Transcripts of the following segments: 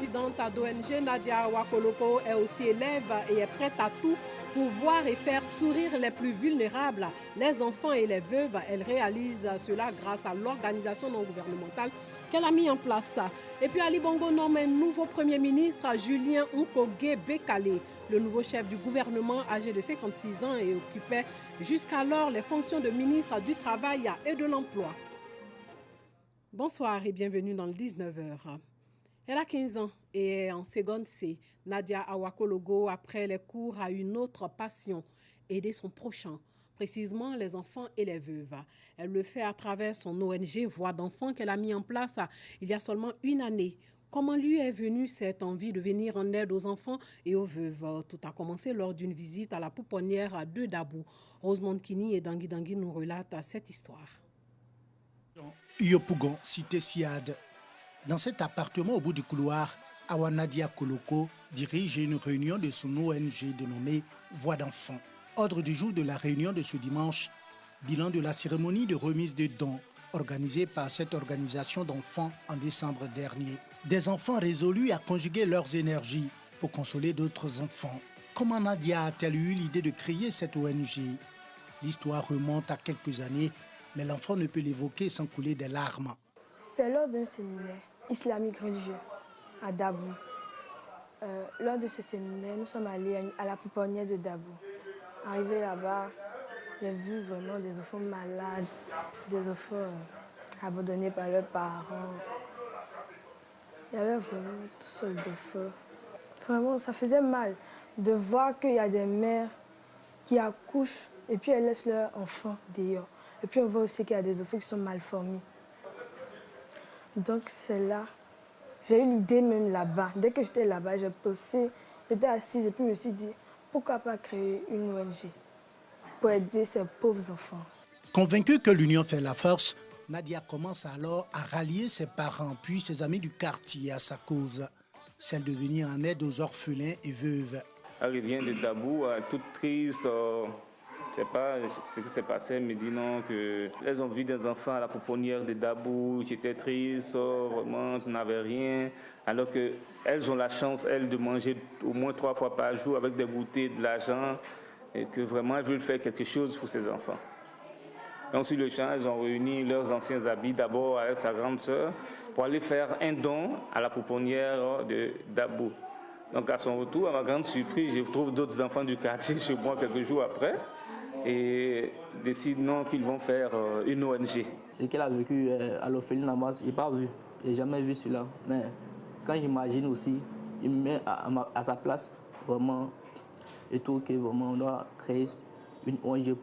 présidente d'ONG, Nadia Awa-Koloko, est aussi élève et est prête à tout pour voir et faire sourire les plus vulnérables, les enfants et les veuves. Elle réalise cela grâce à l'organisation non gouvernementale qu'elle a mis en place. Et puis Ali Bongo nomme un nouveau Premier ministre, Julien Nkoge Bekale, le nouveau chef du gouvernement âgé de 56 ans et occupait jusqu'alors les fonctions de ministre du Travail et de l'Emploi. Bonsoir et bienvenue dans le 19h. Elle a 15 ans et est en seconde C. Nadia Awa-Koloko, après les cours, a une autre passion, aider son prochain, précisément les enfants et les veuves. Elle le fait à travers son ONG Voix d'enfants qu'elle a mis en place il y a seulement une année. Comment lui est venue cette envie de venir en aide aux enfants et aux veuves? Tout a commencé lors d'une visite à la pouponnière de Dabou. Rosemonde Kini et Dangui Dangui nous relatent cette histoire. Yopougon, cité Siad. Dans cet appartement au bout du couloir, Awa Nadia Koloko dirige une réunion de son ONG dénommée Voix d'enfants. Ordre du jour de la réunion de ce dimanche, bilan de la cérémonie de remise de dons organisée par cette organisation d'enfants en décembre dernier. Des enfants résolus à conjuguer leurs énergies pour consoler d'autres enfants. Comment Nadia a-t-elle eu l'idée de créer cette ONG? L'histoire remonte à quelques années, mais l'enfant ne peut l'évoquer sans couler des larmes. C'est lors d'un séminaire islamique religieux à Dabou. Lors de ce séminaire, nous sommes allés à la pouponnière de Dabou. Arrivé là-bas, j'ai vu vraiment des enfants malades, des enfants abandonnés par leurs parents. Il y avait vraiment tout seul de feu. Vraiment, ça faisait mal de voir qu'il y a des mères qui accouchent et puis elles laissent leurs enfants dehors. Et puis on voit aussi qu'il y a des enfants qui sont mal formés. Donc c'est là, j'ai eu l'idée même là-bas. Dès que j'étais là-bas, j'ai pensé, j'étais assise et puis je me suis dit, pourquoi pas créer une ONG pour aider ces pauvres enfants. Convaincue que l'union fait la force, Nadia commence alors à rallier ses parents puis ses amis du quartier à sa cause, celle de venir en aide aux orphelins et veuves. Elle revient de Dabou, toute triste. Je ne sais pas ce qui s'est passé, elle me dit non, qu'elles ont vu des enfants à la pouponnière de Dabou, j'étais triste, vraiment, je n'avais rien. Alors qu'elles ont la chance, elles, de manger au moins 3 fois par jour avec des goûters, de l'argent, et que vraiment elles veulent faire quelque chose pour ces enfants. Donc sur le champ, elles ont réuni leurs anciens habits, d'abord avec sa grande sœur, pour aller faire un don à la pouponnière de Dabou. Donc à son retour, à ma grande surprise, je trouve d'autres enfants du quartier chez moi quelques jours après. Et décident qu'ils vont faire une ONG. Ce qu'elle a vécu à l'orphelinat, moi, je n'ai pas vu, je n'ai jamais vu cela. Mais quand j'imagine aussi, je me mets à sa place, vraiment, et tout, que vraiment on doit créer une ONG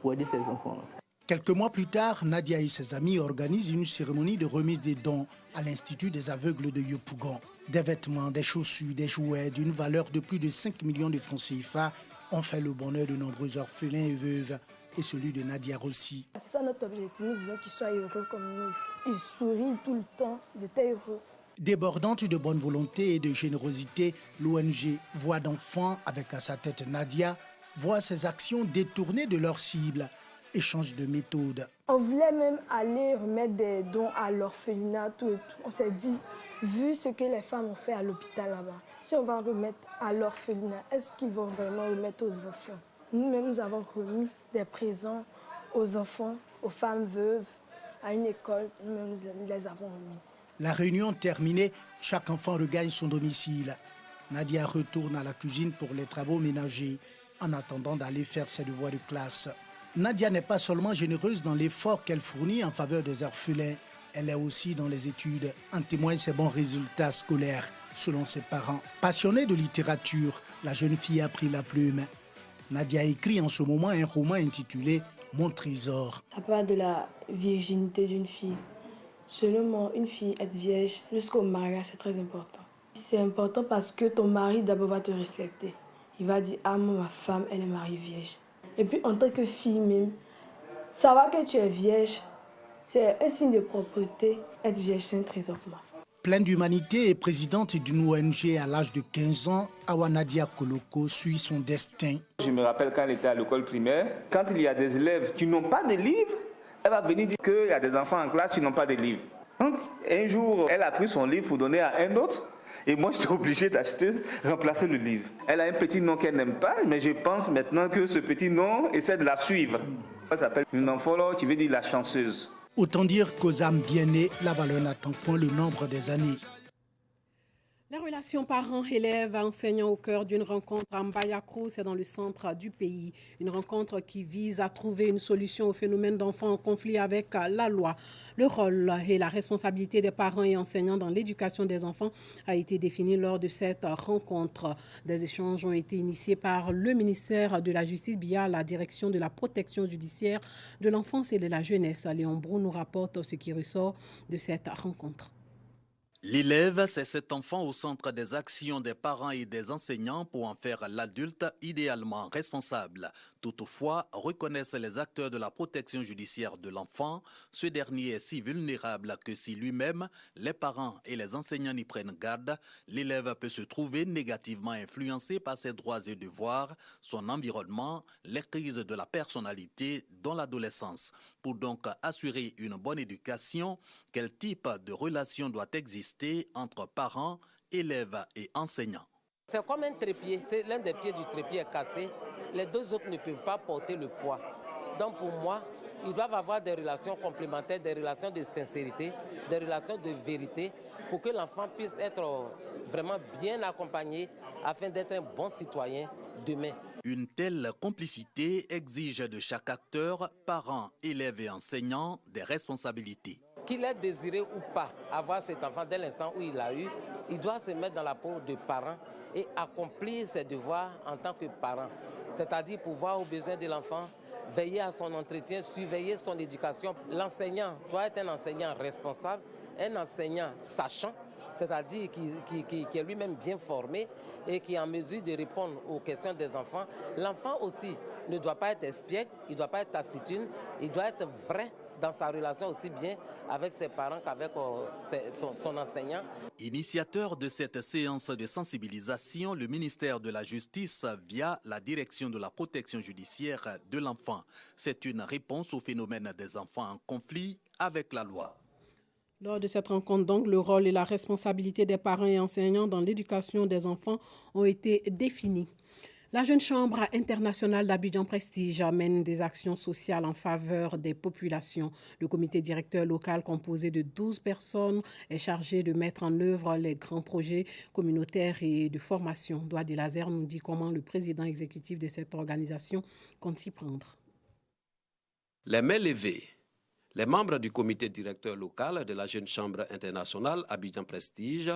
pour aider ces enfants-là. Quelques mois plus tard, Nadia et ses amis organisent une cérémonie de remise des dons à l'Institut des aveugles de Yopougon. Des vêtements, des chaussures, des jouets d'une valeur de plus de 5 millions de francs CFA ont fait le bonheur de nombreux orphelins et veuves et celui de Nadia Rossi. C'est ça notre objectif, nous voulons qu'ils soient heureux comme nous. Ils sourient tout le temps, ils étaient heureux. Débordante de bonne volonté et de générosité, l'ONG Voix d'enfants, avec à sa tête Nadia, voit ses actions détournées de leur cible et change de méthode. On voulait même aller remettre des dons à l'orphelinat, tout et tout. On s'est dit, vu ce que les femmes ont fait à l'hôpital là-bas, si on va remettre à l'orphelinat, est-ce qu'ils vont vraiment remettre aux enfants? Nous-mêmes, nous avons remis des présents aux enfants, aux femmes veuves, à une école. Nous-mêmes, nous les avons remis. La réunion terminée, chaque enfant regagne son domicile. Nadia retourne à la cuisine pour les travaux ménagers, en attendant d'aller faire ses devoirs de classe. Nadia n'est pas seulement généreuse dans l'effort qu'elle fournit en faveur des orphelins, elle est aussi dans les études. En témoignent ses bons résultats scolaires, selon ses parents. Passionnée de littérature, la jeune fille a pris la plume. Nadia écrit en ce moment un roman intitulé « Mon trésor ». Ça parle de la virginité d'une fille. Selon moi, une fille être vierge jusqu'au mariage, c'est très important. C'est important parce que ton mari d'abord va te respecter. Il va dire « Ah, moi, ma femme, elle est mariée vierge ». Et puis en tant que fille même, savoir que tu es vierge, c'est un signe de propreté. Être vierge, c'est un trésor pour moi. Pleine d'humanité et présidente d'une ONG à l'âge de 15 ans, Awa Nadia Koloko suit son destin. Je me rappelle quand elle était à l'école primaire, quand il y a des élèves qui n'ont pas de livres, elle va venir dire qu'il y a des enfants en classe qui n'ont pas de livres. Donc, un jour, elle a pris son livre pour donner à un autre. Et moi, j'étais obligé d'acheter, remplacer le livre. Elle a un petit nom qu'elle n'aime pas, mais je pense maintenant que ce petit nom essaie de la suivre. Elle s'appelle une enfant qui veut dire la chanceuse. Autant dire qu'aux âmes bien nées, la valeur n'attend point le nombre des années. La relation parents-élèves enseignants au cœur d'une rencontre à Mbayakro, c'est dans le centre du pays. Une rencontre qui vise à trouver une solution au phénomène d'enfants en conflit avec la loi. Le rôle et la responsabilité des parents et enseignants dans l'éducation des enfants a été défini lors de cette rencontre. Des échanges ont été initiés par le ministère de la Justice via la direction de la protection judiciaire de l'enfance et de la jeunesse. Léon Brou nous rapporte ce qui ressort de cette rencontre. L'élève, c'est cet enfant au centre des actions des parents et des enseignants pour en faire l'adulte idéalement responsable. Toutefois, reconnaissent les acteurs de la protection judiciaire de l'enfant, ce dernier est si vulnérable que si lui-même, les parents et les enseignants n'y prennent garde, l'élève peut se trouver négativement influencé par ses droits et devoirs, son environnement, les crises de la personnalité dans l'adolescence. Pour donc assurer une bonne éducation, quel type de relation doit exister entre parents, élèves et enseignants? C'est comme un trépied, l'un des pieds du trépied est cassé, les deux autres ne peuvent pas porter le poids. Donc pour moi, ils doivent avoir des relations complémentaires, des relations de sincérité, des relations de vérité, pour que l'enfant puisse être vraiment bien accompagné afin d'être un bon citoyen demain. Une telle complicité exige de chaque acteur, parents, élèves et enseignants, des responsabilités. Qu'il ait désiré ou pas avoir cet enfant dès l'instant où il l'a eu, il doit se mettre dans la peau de parents et accomplir ses devoirs en tant que parent. C'est-à-dire pouvoir aux besoins de l'enfant, veiller à son entretien, surveiller son éducation. L'enseignant doit être un enseignant responsable, un enseignant sachant, c'est-à-dire qui est lui-même bien formé et qui est en mesure de répondre aux questions des enfants. L'enfant aussi ne doit pas être espiègle, il ne doit pas être taciturne, il doit être vrai dans sa relation aussi bien avec ses parents qu'avec son enseignant. Initiateur de cette séance de sensibilisation, le ministère de la Justice via la direction de la protection judiciaire de l'enfant. C'est une réponse au phénomène des enfants en conflit avec la loi. Lors de cette rencontre, donc, le rôle et la responsabilité des parents et enseignants dans l'éducation des enfants ont été définis. La Jeune Chambre internationale d'Abidjan Prestige mène des actions sociales en faveur des populations. Le comité directeur local composé de 12 personnes est chargé de mettre en œuvre les grands projets communautaires et de formation. Doua Delazer nous dit comment le président exécutif de cette organisation compte s'y prendre. Les mains levées. Les membres du comité directeur local de la Jeune Chambre internationale Abidjan Prestige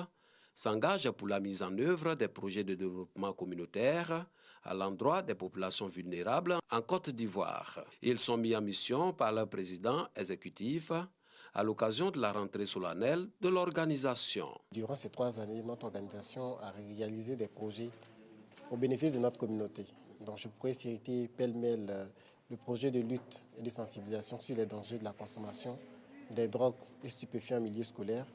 s'engagent pour la mise en œuvre des projets de développement communautaire à l'endroit des populations vulnérables en Côte d'Ivoire. Ils sont mis en mission par leur président exécutif à l'occasion de la rentrée solennelle de l'organisation. Durant ces 3 années, notre organisation a réalisé des projets au bénéfice de notre communauté. Donc je pourrais citer pêle-mêle le projet de lutte et de sensibilisation sur les dangers de la consommation des drogues et stupéfiants en milieu scolaire,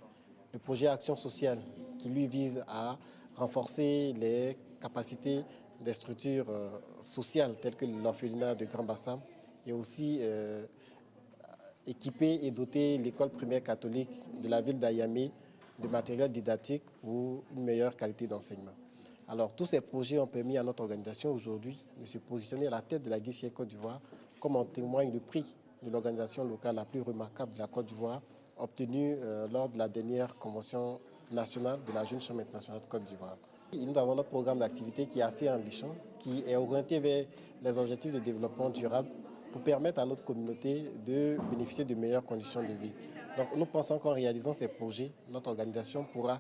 le projet Action sociale qui lui vise à renforcer les capacités des structures sociales telles que l'orphelinat de Grand Bassam et aussi équiper et doter l'école primaire catholique de la ville d'Ayamé de matériel didactique pour une meilleure qualité d'enseignement. Alors tous ces projets ont permis à notre organisation aujourd'hui de se positionner à la tête de la Guissière Côte d'Ivoire, comme en témoigne le prix de l'organisation locale la plus remarquable de la Côte d'Ivoire, obtenu lors de la dernière convention nationale de la Jeune Chambre internationale de Côte d'Ivoire. Nous avons notre programme d'activité qui est assez enrichissant, qui est orienté vers les objectifs de développement durable pour permettre à notre communauté de bénéficier de meilleures conditions de vie. Donc nous pensons qu'en réalisant ces projets, notre organisation pourra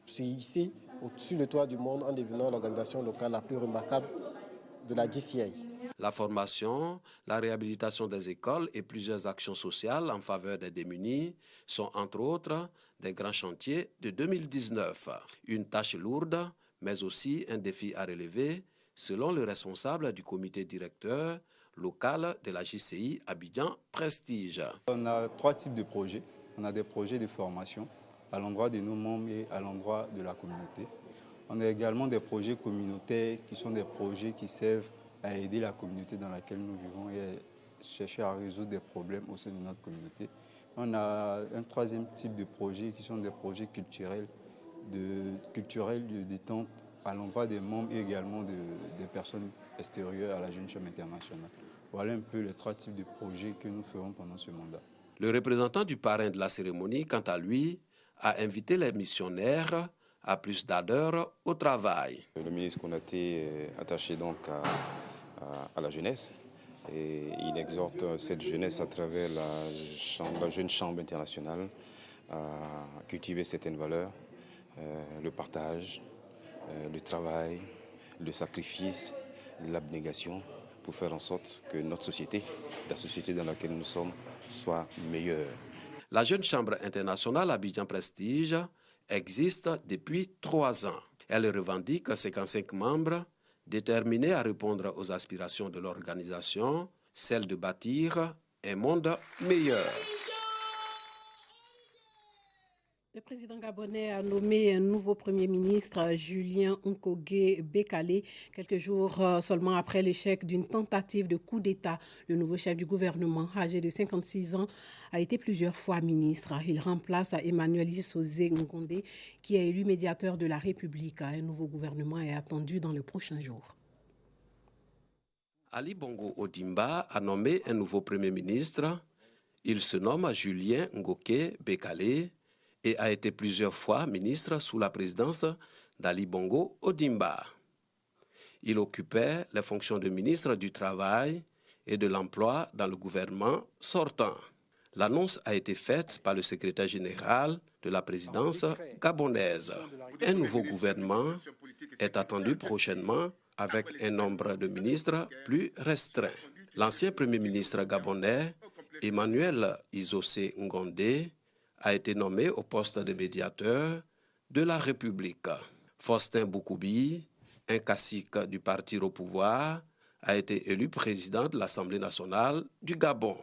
se hisser au-dessus le toit du monde en devenant l'organisation locale la plus remarquable de la DCI. La formation, la réhabilitation des écoles et plusieurs actions sociales en faveur des démunis sont entre autres des grands chantiers de 2019. Une tâche lourde, mais aussi un défi à relever, selon le responsable du comité directeur local de la JCI Abidjan Prestige. On a 3 types de projets. On a des projets de formation à l'endroit de nos membres et à l'endroit de la communauté. On a également des projets communautaires qui sont des projets qui servent à aider la communauté dans laquelle nous vivons et chercher à résoudre des problèmes au sein de notre communauté. On a un troisième type de projet qui sont des projets culturels de détente à l'endroit des membres et également des personnes extérieures à la Jeune Chambre internationale. Voilà un peu les trois types de projets que nous ferons pendant ce mandat. Le représentant du parrain de la cérémonie, quant à lui, a invité les missionnaires à plus d'ardeur au travail. Le ministre Konaté est attaché donc à la jeunesse et il exhorte cette jeunesse à travers la Jeune Chambre internationale à cultiver certaines valeurs, le partage, le travail, le sacrifice, l'abnégation, pour faire en sorte que notre société, la société dans laquelle nous sommes, soit meilleure. La Jeune Chambre internationale Abidjan Prestige existe depuis 3 ans. Elle revendique 55 membres déterminés à répondre aux aspirations de l'organisation, celle de bâtir un monde meilleur. Le président gabonais a nommé un nouveau Premier ministre, Julien Nkogé Bekale, quelques jours seulement après l'échec d'une tentative de coup d'État. Le nouveau chef du gouvernement, âgé de 56 ans, a été plusieurs fois ministre. Il remplace Emmanuel Isosé Ngondé, qui est élu médiateur de la République. Un nouveau gouvernement est attendu dans les prochains jours. Ali Bongo Ondimba a nommé un nouveau Premier ministre. Il se nomme Julien Nkogé Bekale et a été plusieurs fois ministre sous la présidence d'Ali Bongo Ondimba. Il occupait les fonctions de ministre du Travail et de l'Emploi dans le gouvernement sortant. L'annonce a été faite par le secrétaire général de la présidence gabonaise. Un nouveau gouvernement est attendu prochainement avec un nombre de ministres plus restreint. L'ancien Premier ministre gabonais, Emmanuel Isosé Ngondé, a été nommé au poste de médiateur de la République. Faustin Boukoubi, un cacique du parti au pouvoir, a été élu président de l'Assemblée nationale du Gabon.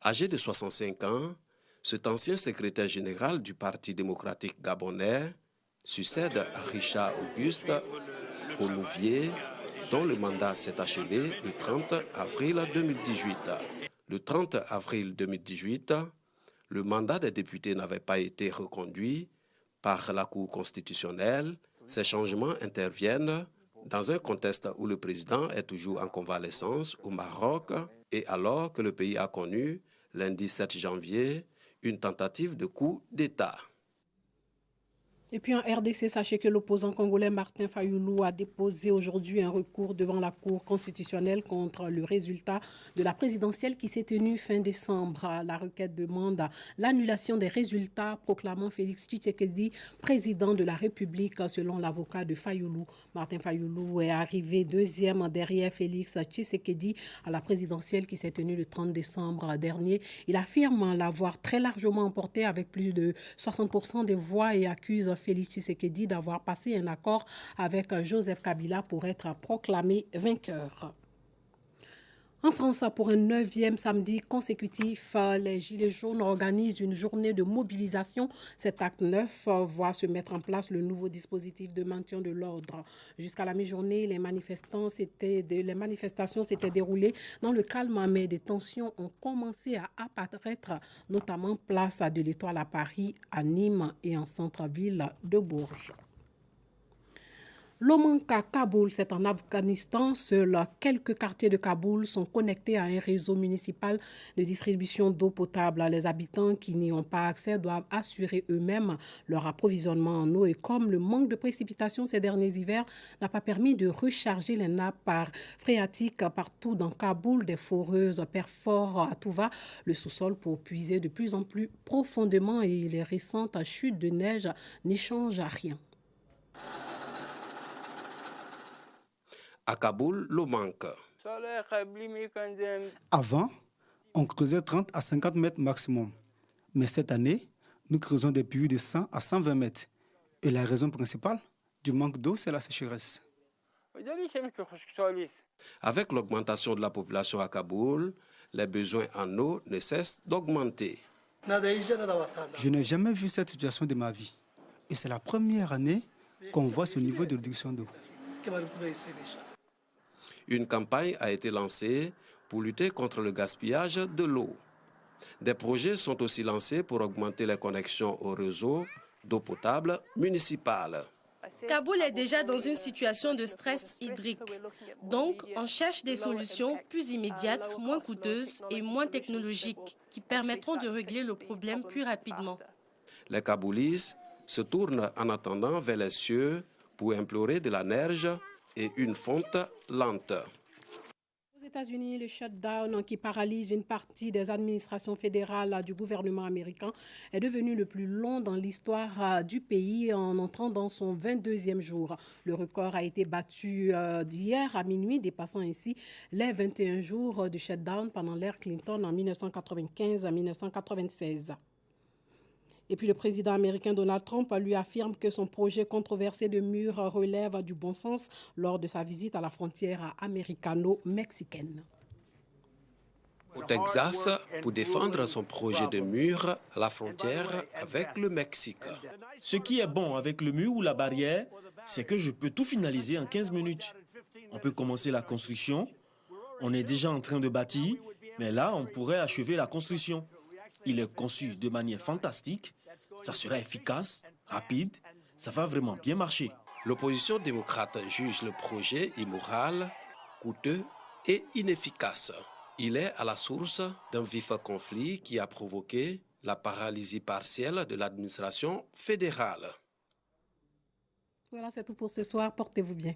Âgé de 65 ans, cet ancien secrétaire général du Parti démocratique gabonais succède à Richard Auguste Onouvier, dont le mandat s'est achevé le 30 avril 2018. Le 30 avril 2018, le mandat des députés n'avait pas été reconduit par la Cour constitutionnelle. Ces changements interviennent dans un contexte où le président est toujours en convalescence au Maroc et alors que le pays a connu, lundi 7 janvier, une tentative de coup d'État. Et puis en RDC, sachez que l'opposant congolais Martin Fayoulou a déposé aujourd'hui un recours devant la Cour constitutionnelle contre le résultat de la présidentielle qui s'est tenue fin décembre. La requête demande l'annulation des résultats proclamant Félix Tshisekedi président de la République selon l'avocat de Fayoulou. Martin Fayoulou est arrivé deuxième derrière Félix Tshisekedi à la présidentielle qui s'est tenue le 30 décembre dernier. Il affirme l'avoir très largement emporté avec plus de 60% des voix et accuse Félix Tshisekedi d'avoir passé un accord avec Joseph Kabila pour être proclamé vainqueur. En France, pour un 9e samedi consécutif, les Gilets jaunes organisent une journée de mobilisation. Cet acte 9 voit se mettre en place le nouveau dispositif de maintien de l'ordre. Jusqu'à la mi-journée, les manifestations s'étaient déroulées dans le calme, mais des tensions ont commencé à apparaître, notamment place de l'Étoile à Paris, à Nîmes et en centre-ville de Bourges. Lomanka, Kaboul, c'est en Afghanistan. Seuls quelques quartiers de Kaboul sont connectés à un réseau municipal de distribution d'eau potable. Les habitants qui n'y ont pas accès doivent assurer eux-mêmes leur approvisionnement en eau. Et comme le manque de précipitations ces derniers hivers n'a pas permis de recharger les nappes phréatiques partout dans Kaboul, des foreuses perforent à tout va le sous-sol pour puiser de plus en plus profondément et les récentes chutes de neige n'y changent à rien. À Kaboul, l'eau manque. Avant, on creusait 30 à 50 mètres maximum. Mais cette année, nous creusons des puits de 100 à 120 mètres. Et la raison principale du manque d'eau, c'est la sécheresse. Avec l'augmentation de la population à Kaboul, les besoins en eau ne cessent d'augmenter. Je n'ai jamais vu cette situation de ma vie. Et c'est la première année qu'on voit ce niveau de réduction d'eau. Une campagne a été lancée pour lutter contre le gaspillage de l'eau. Des projets sont aussi lancés pour augmenter les connexions au réseau d'eau potable municipale. Kaboul est déjà dans une situation de stress hydrique. Donc, on cherche des solutions plus immédiates, moins coûteuses et moins technologiques qui permettront de régler le problème plus rapidement. Les Kaboulis se tournent en attendant vers les cieux pour implorer de la neige et une fonte lente. Aux États-Unis, le shutdown qui paralyse une partie des administrations fédérales du gouvernement américain est devenu le plus long dans l'histoire du pays en entrant dans son 22e jour. Le record a été battu hier à minuit, dépassant ainsi les 21 jours de shutdown pendant l'ère Clinton en 1995 à 1996. Et puis le président américain Donald Trump lui affirme que son projet controversé de mur relève du bon sens lors de sa visite à la frontière américano-mexicaine. Au Texas, pour défendre son projet de mur à la frontière avec le Mexique. Ce qui est bon avec le mur ou la barrière, c'est que je peux tout finaliser en 15 minutes. On peut commencer la construction. On est déjà en train de bâtir, mais là, on pourrait achever la construction. Il est conçu de manière fantastique. Ça sera efficace, rapide, ça va vraiment bien marcher. L'opposition démocrate juge le projet immoral, coûteux et inefficace. Il est à la source d'un vif conflit qui a provoqué la paralysie partielle de l'administration fédérale. Voilà, c'est tout pour ce soir. Portez-vous bien.